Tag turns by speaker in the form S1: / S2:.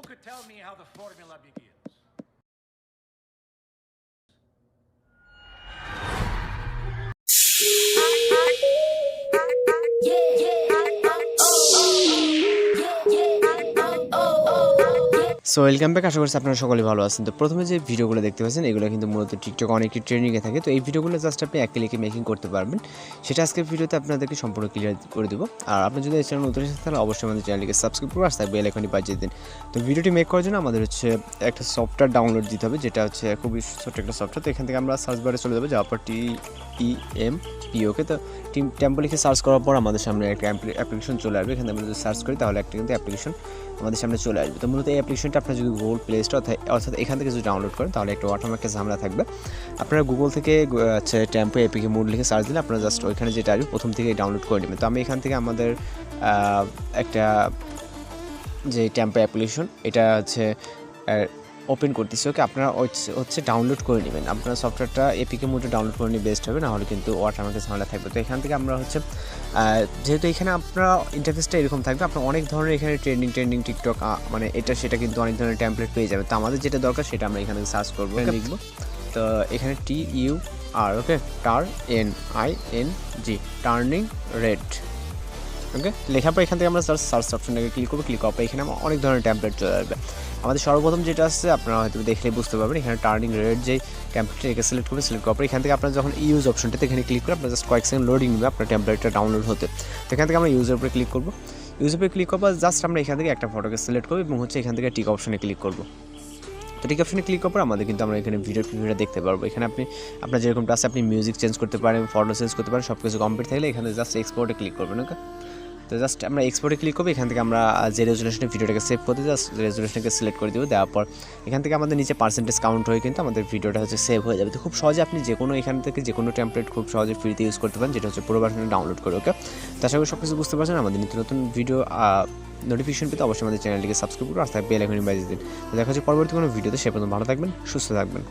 S1: could tell me how the formula begins?
S2: So welcome back, আশা করছি আপনারা সকলে ভালো আছেন। তো প্রথমে যে ভিডিওগুলো দেখতে পাচ্ছেন এগুলো কিন্তু মূলত টিকটক অনেকটি ট্রেন্ডিংয়ে থাকে। তো এই ভিডিওগুলো জাস্ট আপনি এক ক্লিকে মেকিং করতে পারবেন, সেটা আজকের ভিডিওতে আপনাদেরকে সম্পূর্ণ ক্লিয়ার করে দেবো। আর আপনি যদি এই চ্যানেল নতুন এসে তাহলে অবশ্যই আমাদের চ্যানেলটিকে সাবস্ক্রাইব করে আর বেল আইকনটি বাজিয়ে দিন। তো ভিডিওটি মেক করার জন্য আমাদের হচ্ছে একটা সফটওয়্যার ডাউনলোড দিতে হবে, যেটা হচ্ছে খুবই ছোট্ট একটা সফটওয়্যার। তো এখান থেকে আমরা সার্চ বারে চলে যাবো, যাওয়ার পর TEMPOকে তো টেম্পো লিখে সার্চ করার পর আমাদের সামনে একটা অ্যাপ্লিকেশন চলে আসবে। এখানে আমরা যদি সার্চ করি তাহলে একটা কিন্তু অ্যাপ্লিকেশন আমাদের সামনে চলে আসবে। তো মূলত এই অ্যাপ্লিকেশনটা আপনার যদি গুগল প্লে স্টোর অর্থাৎ এখান থেকে যদি ডাউনলোড করেন তাহলে একটা ওয়াটারমার্ক একটা ঝামেলা থাকবে। আপনারা গুগল থেকে হচ্ছে টেম্পো এপিকে মোড লিখে সার্চ দিলে আপনারা জাস্ট ওইখানে যেটা আসবে প্রথম থেকে ডাউনলোড করে নেবেন। তো আমি এখান থেকে আমাদের একটা যে টেম্পো অ্যাপ্লিকেশন এটা হচ্ছে ওপেন করতেছি। ওকে, আপনারা হচ্ছে ডাউনলোড করে নেবেন। আপনার সফটওয়্যারটা এপিকে মোডে ডাউনলোড করে নিয়ে বেস্ট হবে, নাহলে কিন্তু ওয়াটারমার্কের ঝামেলা থাকবে। তো এখান থেকে আমরা হচ্ছে যেহেতু এখানে আপনার ইন্টারফেসটা এরকম থাকবে, আপনার অনেক ধরনের এখানে ট্রেন্ডিং টিকটক মানে এটা সেটা কিন্তু অনেক ধরনের টেমপ্লেট পেয়ে যাবে। তো আমাদের যেটা দরকার সেটা আমরা এখানে সার্চ করবো, লিখবো। তো এখানে TUR, ওকে, TURNING, টার্নিং রেড। ওকে, লেখার পর এখান থেকে আমরা সার্চ অপশনটাকে ক্লিক করবো। ক্লিক করার পর এখানে অনেক ধরনের টেমপ্লেট চলে আসবে। আমাদের সর্বপ্রথম যেটা আসছে আপনারা হয়তো দেখলেই বুঝতে পারবেন, এখানে টার্নিং রেড যে টেমপ্লেটটা একে সিলেক্ট করবে। সিলেক্ট করার পর এখান থেকে আপনারা যখন ইউজ অপশনটাতে এখানে ক্লিক করে আপনার জাস্ট কয়েক সেকেন্ড লোডিং নেবে আপনার টেমপ্লেটটা ডাউনলোড হতে। তো এখান থেকে আমরা ইউজের উপরে ক্লিক করবো। ইউজের উপরে ক্লিক করবো, জাস্ট আমরা এখান থেকে একটা ফটোকে সিলেক্ট করবো এবং হচ্ছে এখান থেকে টিক অপশনে ক্লিক করবো। তো টিক অপশনে ক্লিক করার পর আমাদের কিন্তু আমরা এখানে ভিডিওটা দেখতে পারবো। এখানে আপনার যেরকমটা আছে আপনি মিউজিক চেঞ্জ করতে পারেন, ফটো চেঞ্জ করতে পারেন, সব কিছু কমপ্লিট থাকলে এখানে জাস্ট এক্সপোর্টে ক্লিক করবেন। ওকে, তো জাস্ট আমরা এক্সপোর্টে ক্লিক করবো। এখান থেকে আমরা যে রেজুলেশনে ভিডিওটাকে সেভ করতে জাস্ট রেজুলেশনকে সিলেক্ট করে দেবো। দেওয়ার পর এখান থেকে আমাদের নিচে পার্সেন্টেজ কাউন্ট হয়ে কিন্তু আমাদের ভিডিওটা হচ্ছে সেভ হয়ে যাবে। তো খুব সহজে আপনি যে কোনো এখান থেকে যে কোনো টেমপ্লেট খুব সহজে ফ্রিতে ইউজ করতে পারেন, যেটা হচ্ছে পুরো ভার্সনে ডাউনলোড করে। ওকে, তো আশা করি সব কিছু বুঝতে পারছেন। আমাদের নিত্য নতুন ভিডিও নোটিফিকেশন পেতে অবশ্যই আমাদের চ্যানেলটিকে সাবস্ক্রাইব করে আর বেল আইকনে বাজিয়ে দিন। তো দেখা হচ্ছে পরবর্তী কোনো ভিডিওতে। সে পর্যন্ত ভালো থাকবেন, সুস্থ থাকবেন।